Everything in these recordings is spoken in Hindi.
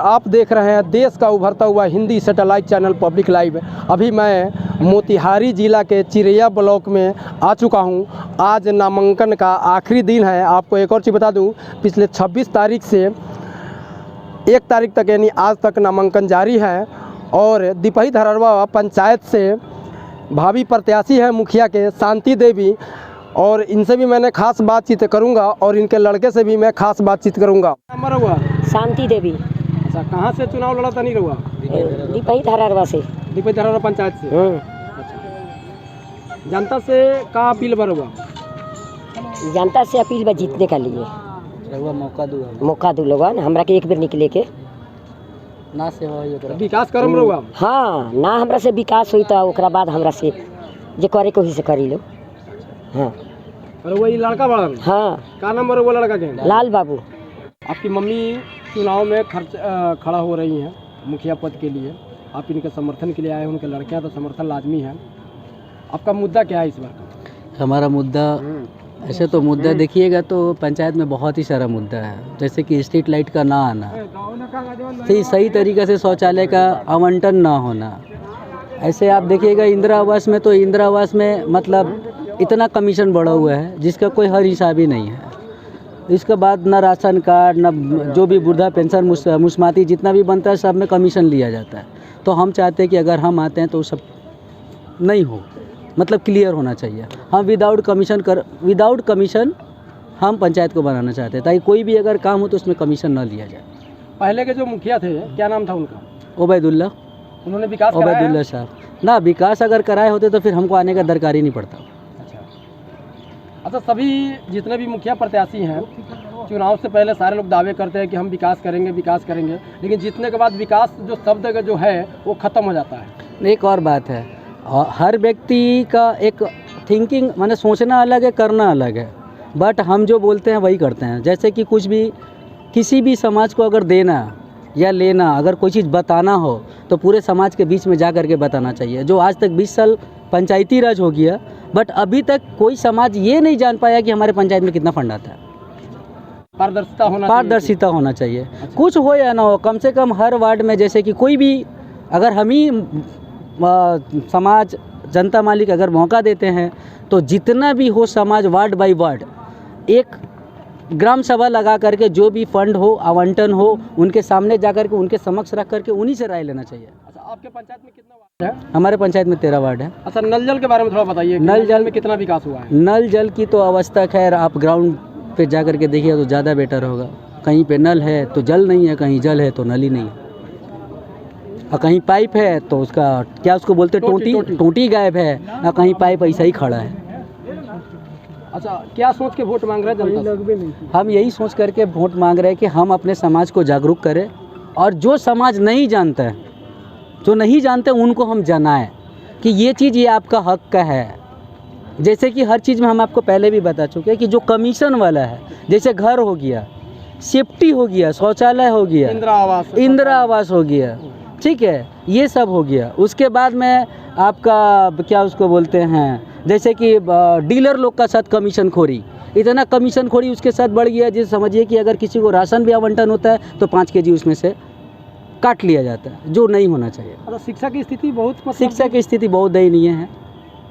आप देख रहे हैं देश का उभरता हुआ Hindi satellite channel public live. अभी मैं मोतिहारी ज़िला के चिरैया ब्लॉक में आ चुका हूं। आज नामांकन का आखिरी दिन है। आपको एक और चीज़ बता दूं, पिछले 26 तारीख से 1 तारीख तक यानी आज तक नामांकन जारी है। और दिपही धररवा पंचायत से भावी प्रत्याशी हैं मुखिया के शांति देवी, और इनसे भी मैंने खास बातचीत करूँगा और इनके लड़के से भी मैं खास बातचीत करूँगा। नंबर हुआ शांति देवी। अच्छा, कहाँ से चुनाव लड़ा था? नहीं रहुआ दिपही धररवा से। दिपही धररवा पंचायत से। अच्छा, जनता से का अपील बर हुआ? जनता से अपील बा जीतने का लिए मौका दू लोगन हमरा के एक बेर निकले के ना सेवा विकास करम रहुआ। हाँ, ना हमरा से विकास हुई तो ओकरा बाद हमरा से जे करे को ही से करी लो। हाँ, और वही लड़का बड़ा? हाँ। का नंबर है वो लड़का के? लाल बाबू। आपकी मम्मी चुनाव में खड़ा हो रही हैं मुखिया पद के लिए, आप इनके समर्थन के लिए आए हैं। उनके लड़के हैं तो समर्थन लाजमी है। आपका मुद्दा क्या है इस बार का? हमारा मुद्दा ऐसे तो मुद्दा देखिएगा तो पंचायत में बहुत ही सारा मुद्दा है, जैसे कि स्ट्रीट लाइट का ना आना, सही तरीक़े से शौचालय का आवंटन ना होना। ऐसे आप देखिएगा इंदिरा आवास में, तो इंदिरा आवास में मतलब इतना कमीशन बढ़ा हुआ है जिसका कोई हर हिसाब ही नहीं है। इसके बाद न राशन कार्ड, न जो भी वृद्धा पेंशन, मुस्माती जितना भी बनता है सब में कमीशन लिया जाता है। तो हम चाहते हैं कि अगर हम आते हैं तो सब नहीं हो, मतलब क्लियर होना चाहिए। हम विदाउट कमीशन हम पंचायत को बनाना चाहते हैं, ताकि कोई भी अगर काम हो तो उसमें कमीशन ना लिया जाए। पहले के जो मुखिया थे क्या नाम था उनका? ओबैदुल्ला। उन्होंने विकास कराया? ओबैदुल्ला साहब ना, विकास अगर कराए होते तो फिर हमको आने का दरकार ही नहीं पड़ता। अच्छा, सभी जितने भी मुखिया प्रत्याशी हैं चुनाव से पहले सारे लोग दावे करते हैं कि हम विकास करेंगे, लेकिन जीतने के बाद विकास जो शब्द का जो है वो ख़त्म हो जाता है। एक और बात है, हर व्यक्ति का एक थिंकिंग माने सोचना अलग है, करना अलग है, बट हम जो बोलते हैं वही करते हैं। जैसे कि कुछ भी किसी भी समाज को अगर देना या लेना, अगर कोई चीज़ बताना हो तो पूरे समाज के बीच में जा कर के बताना चाहिए। जो आज तक 20 साल पंचायती राज हो गया, बट अभी तक कोई समाज ये नहीं जान पाया कि हमारे पंचायत में कितना फंड आता है। पारदर्शिता होना चाहिए। अच्छा। कुछ हो या ना हो, कम से कम हर वार्ड में, जैसे कि कोई भी अगर हम ही समाज जनता मालिक अगर मौका देते हैं तो जितना भी हो समाज वार्ड बाई वार्ड एक ग्राम सभा लगा करके जो भी फंड हो, आवंटन हो, उनके सामने जा कर के उनके समक्ष रख करके उन्हीं से राय लेना चाहिए। अच्छा, आपके पंचायत में कितना वार्ड है? हमारे पंचायत में 13 वार्ड है। अच्छा, नल जल के बारे में थोड़ा बताइए। नल जल में कितना विकास हुआ है? नल जल की तो अवस्था खैर आप ग्राउंड पे जा कर के देखिए तो ज़्यादा बेटर होगा। कहीं पे नल है तो जल नहीं है, कहीं जल है तो नल ही नहीं है, और कहीं पाइप है तो उसका क्या उसको बोलते टोटी गायब है, और कहीं पाइप ऐसा ही खड़ा है। अच्छा, क्या सोच के वोट मांग रहे हैं जनता? हम यही सोच करके वोट मांग रहे हैं कि हम अपने समाज को जागरूक करें, और जो समाज नहीं जानता है, जो नहीं जानते उनको हम जनाएं कि ये चीज़ ये आपका हक का है। जैसे कि हर चीज़ में हम आपको पहले भी बता चुके हैं कि जो कमीशन वाला है, जैसे घर हो गया, सेफ्टी हो गया, शौचालय हो गया, इंदिरा आवास हो गया, ठीक है, ये सब हो गया। उसके बाद में आपका क्या उसको बोलते हैं, जैसे कि डीलर लोग का साथ कमीशन खोरी, इतना कमीशन खोरी उसके साथ बढ़ गया। जैसे समझिए कि अगर किसी को राशन भी आवंटन होता है तो 5 kg उसमें से काट लिया जाता है, जो नहीं होना चाहिए। शिक्षा की स्थिति बहुत दयनीय है,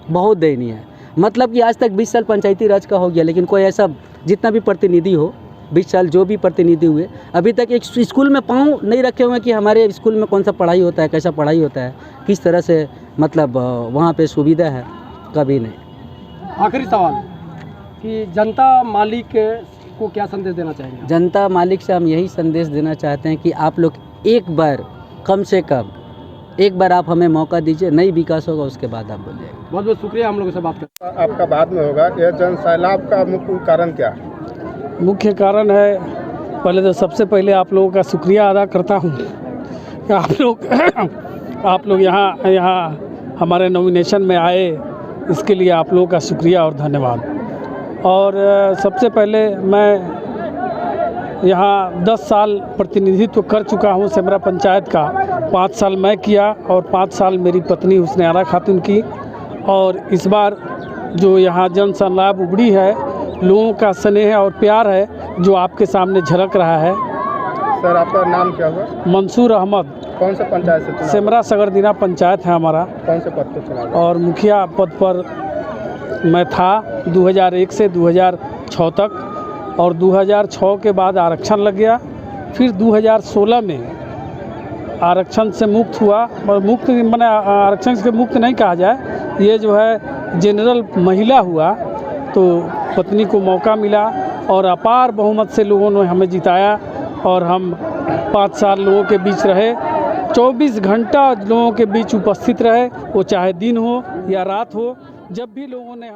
बहुत दयनीय है। मतलब कि आज तक 20 साल पंचायती राज का हो गया, लेकिन कोई ऐसा जितना भी प्रतिनिधि हो, 20 साल जो भी प्रतिनिधि हुए, अभी तक एक स्कूल में पाँव नहीं रखे हुए कि हमारे स्कूल में कौन सा पढ़ाई होता है, कैसा पढ़ाई होता है, किस तरह से मतलब वहाँ पे सुविधा है, कभी नहीं। आखिरी सवाल कि जनता मालिक को क्या संदेश देना चाहेंगे? जनता मालिक से हम यही संदेश देना चाहते हैं कि आप लोग एक बार, कम से कम एक बार आप हमें मौका दीजिए, नहीं विकास होगा उसके बाद आप बोलिएगा। बहुत बहुत शुक्रिया हम लोगों से बात कर। आपका बाद में होगा। यह जन सैलाब का मुख्य कारण क्या है? मुख्य कारण है, पहले तो सबसे पहले आप लोगों का शुक्रिया अदा करता हूँ कि आप लोग यहाँ हमारे नॉमिनेशन में आए, इसके लिए आप लोगों का शुक्रिया और धन्यवाद। और सबसे पहले मैं यहाँ 10 साल प्रतिनिधित्व कर चुका हूँ सेमरा पंचायत का। 5 साल मैं किया और 5 साल मेरी पत्नी हुस्ने आरा खातून की। और इस बार जो यहाँ जन सैलाब उबड़ी है, लोगों का स्नेह और प्यार है जो आपके सामने झलक रहा है। सर आपका नाम क्या हुआ? मंसूर अहमद, कौन सा पंचायत से चुनाव? सेमरा सगरदीना पंचायत है हमारा, कौन से पद पे चुनाव? और मुखिया पद पर मैं था 2001 से 2006 तक, और 2006 के बाद आरक्षण लग गया। फिर 2016 में आरक्षण से मुक्त हुआ, और मुक्त मैंने आरक्षण से मुक्त नहीं कहा जाए, ये जो है जनरल महिला हुआ, तो पत्नी को मौका मिला और अपार बहुमत से लोगों ने हमें जिताया, और हम 5 साल लोगों के बीच रहे, 24 घंटा लोगों के बीच उपस्थित रहे, वो चाहे दिन हो या रात हो। जब भी लोगों ने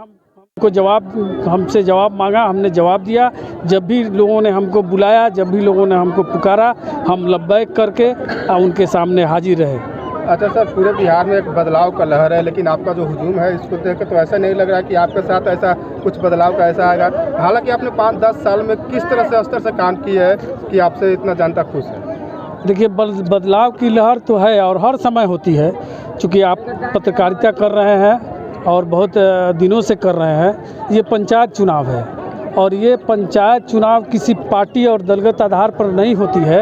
हमसे जवाब मांगा, हमने जवाब दिया। जब भी लोगों ने हमको बुलाया, जब भी लोगों ने हमको पुकारा, हम लब्बैक करके उनके सामने हाजिर रहे। अच्छा सर, पूरे बिहार में एक बदलाव का लहर है, लेकिन आपका जो हुजूम है इसको देख के तो ऐसा नहीं लग रहा कि आपके साथ ऐसा कुछ बदलाव का ऐसा आएगा। हालांकि आपने 5-10 साल में किस तरह से स्तर से काम किया है कि आपसे इतना जनता खुश है? देखिए, बदलाव की लहर तो है और हर समय होती है, क्योंकि आप पत्रकारिता कर रहे हैं और बहुत दिनों से कर रहे हैं। ये पंचायत चुनाव है, और ये पंचायत चुनाव किसी पार्टी और दलगत आधार पर नहीं होती है।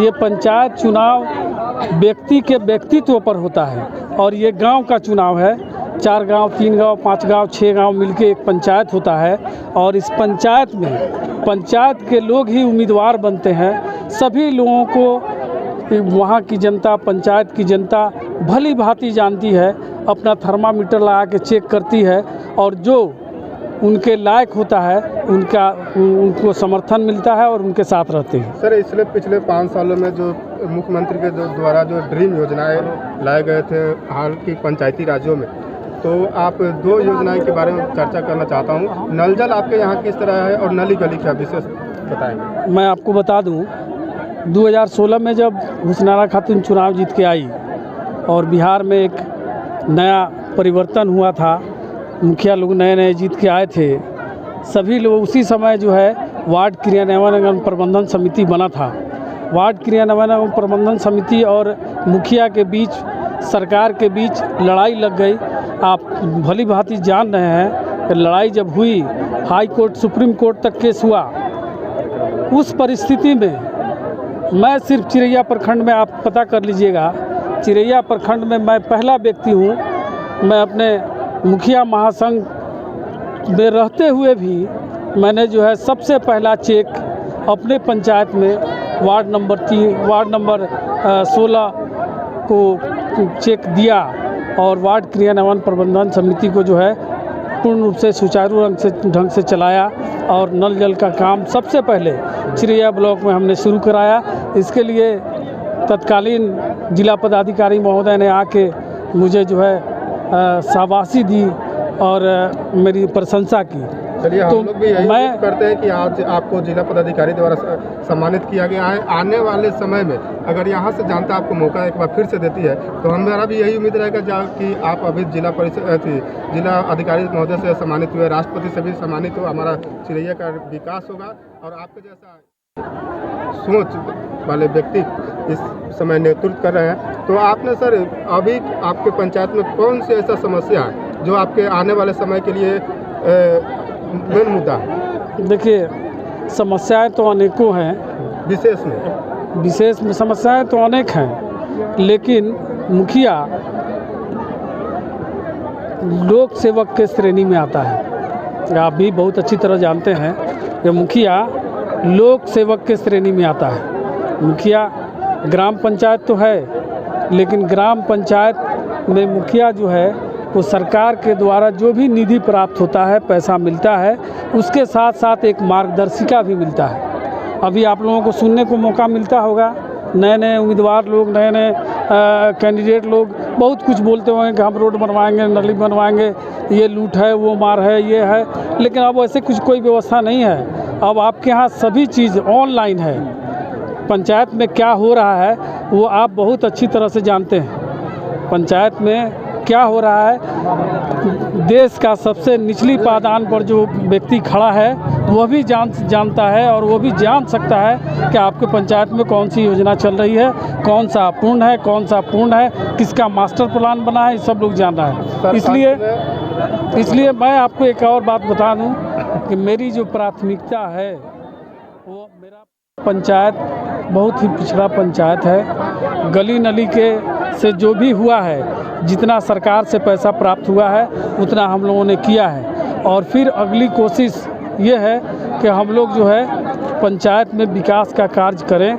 ये पंचायत चुनाव व्यक्ति के व्यक्तित्व पर होता है, और ये गांव का चुनाव है। 4 गांव, 3 गांव, 5 गांव, 6 गांव मिलके एक पंचायत होता है, और इस पंचायत में पंचायत के लोग ही उम्मीदवार बनते हैं। सभी लोगों को वहाँ की जनता, पंचायत की जनता भली भांति जानती है, अपना थर्मामीटर लगा के चेक करती है, और जो उनके लायक होता है उनको समर्थन मिलता है और उनके साथ रहते हैं। सर, इसलिए पिछले 5 सालों में जो मुख्यमंत्री के द्वारा जो ड्रीम योजनाएं लाए गए थे हाल की पंचायती राज्यों में, तो आप 2 योजनाएं के बारे में चर्चा करना चाहता हूं। नल जल आपके यहाँ किस तरह है, और नली गली क्या विशेष बताएंगे? मैं आपको बता दूं, 2016 में जब हुस्नारा खातून चुनाव जीत के आई और बिहार में एक नया परिवर्तन हुआ था, मुखिया लोग नए जीत के आए थे, सभी लोग उसी समय जो है वार्ड क्रियान्वयन एवं प्रबंधन समिति बना था। वार्ड क्रियान्वयन एवं प्रबंधन समिति और मुखिया के बीच, सरकार के बीच लड़ाई लग गई। आप भली भांति जान रहे हैं कि लड़ाई जब हुई, हाई कोर्ट, सुप्रीम कोर्ट तक केस हुआ। उस परिस्थिति में मैं सिर्फ चिरैया प्रखंड में, आप पता कर लीजिएगा, चिरैया प्रखंड में मैं पहला व्यक्ति हूँ। मैं अपने मुखिया महासंघ में रहते हुए भी मैंने जो है सबसे पहला चेक अपने पंचायत में वार्ड नंबर 16 को चेक दिया, और वार्ड क्रियान्वयन प्रबंधन समिति को जो है पूर्ण रूप से सुचारू ढंग से चलाया, और नल जल का काम सबसे पहले चिरैया ब्लॉक में हमने शुरू कराया। इसके लिए तत्कालीन जिला पदाधिकारी महोदय ने आके मुझे जो है शाबाशी दी और मेरी प्रशंसा की। चलिए, तो हम लोग भी यही उम्मीद करते हैं कि आज आपको जिला पदाधिकारी द्वारा सम्मानित किया गया है। आने वाले समय में अगर यहाँ से जनता आपको मौका एक बार फिर से देती है, तो हमारा भी यही उम्मीद रहेगा कि आप अभी जिला अधिकारी महोदय से सम्मानित हुए, राष्ट्रपति से भी सम्मानित हो, हमारा चिरैया का विकास होगा, और आपके जैसा सोच वाले व्यक्ति इस समय नेतृत्व कर रहे हैं। तो आपने सर अभी आपके पंचायत में कौन सी ऐसा समस्या है जो आपके आने वाले समय के लिए मेन मुद्दा है? देखिए, समस्याएं तो अनेकों हैं, विशेष में समस्याएं तो अनेक हैं, लेकिन मुखिया लोक सेवक के श्रेणी में आता है। आप भी बहुत अच्छी तरह जानते हैं कि मुखिया लोक सेवक के श्रेणी में आता है। मुखिया ग्राम पंचायत तो है, लेकिन ग्राम पंचायत में मुखिया जो है वो सरकार के द्वारा जो भी निधि प्राप्त होता है, पैसा मिलता है, उसके साथ साथ एक मार्गदर्शिका भी मिलता है। अभी आप लोगों को सुनने को मौका मिलता होगा, नए उम्मीदवार लोग, नए कैंडिडेट लोग बहुत कुछ बोलते होंगे कि हम रोड बनवाएंगे, नाली बनवाएंगे, ये लूट है, वो मार है, ये है, लेकिन अब ऐसे कुछ कोई व्यवस्था नहीं है। अब आपके यहाँ सभी चीज़ ऑनलाइन है। पंचायत में क्या हो रहा है वो आप बहुत अच्छी तरह से जानते हैं। पंचायत में क्या हो रहा है, देश का सबसे निचली पायदान पर जो व्यक्ति खड़ा है वह भी जानता है, और वो भी जान सकता है कि आपके पंचायत में कौन सी योजना चल रही है, कौन सा अपूर्ण है, कौन सा पूर्ण है, किसका मास्टर प्लान बना है, सब लोग जान रहा है। इसलिए मैं आपको एक और बात बता दूं कि मेरी जो प्राथमिकता है वो मेरा पंचायत बहुत ही पिछड़ा पंचायत है। गली नली के से जो भी हुआ है, जितना सरकार से पैसा प्राप्त हुआ है उतना हम लोगों ने किया है। और फिर अगली कोशिश ये है कि हम लोग जो है पंचायत में विकास का कार्य करें,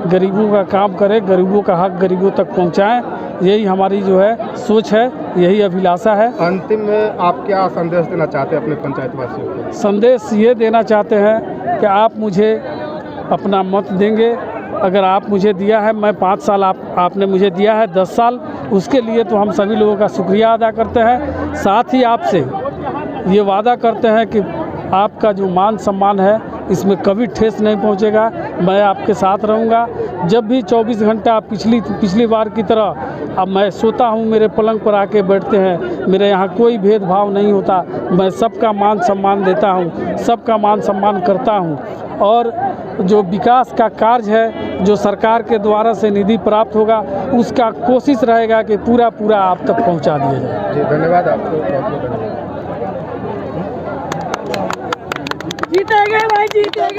गरीबों का काम करें, गरीबों का हक गरीबों तक पहुंचाएं। यही हमारी जो है सोच है, यही अभिलाषा है। अंतिम में आप क्या संदेश देना चाहते हैं अपने पंचायत वासियों को? संदेश ये देना चाहते हैं कि आप मुझे अपना मत देंगे। अगर आप मुझे दिया है, मैं 5 साल आपने मुझे दिया है, 10 साल, उसके लिए तो हम सभी लोगों का शुक्रिया अदा करते हैं। साथ ही आपसे ये वादा करते हैं कि आपका जो मान सम्मान है इसमें कभी ठेस नहीं पहुंचेगा। मैं आपके साथ रहूंगा। जब भी 24 घंटा पिछली बार की तरह अब मैं सोता हूं, मेरे पलंग पर आके बैठते हैं। मेरे यहाँ कोई भेदभाव नहीं होता। मैं सबका मान सम्मान देता हूं, सबका मान सम्मान करता हूं। और जो विकास का कार्य है, जो सरकार के द्वारा से निधि प्राप्त होगा, उसका कोशिश रहेगा कि पूरा आप तक पहुँचा दिया जाए। जी धन्यवाद आपको, बहुत बहुत धन्यवाद। जीतेंगे भाई, जीतेंगे।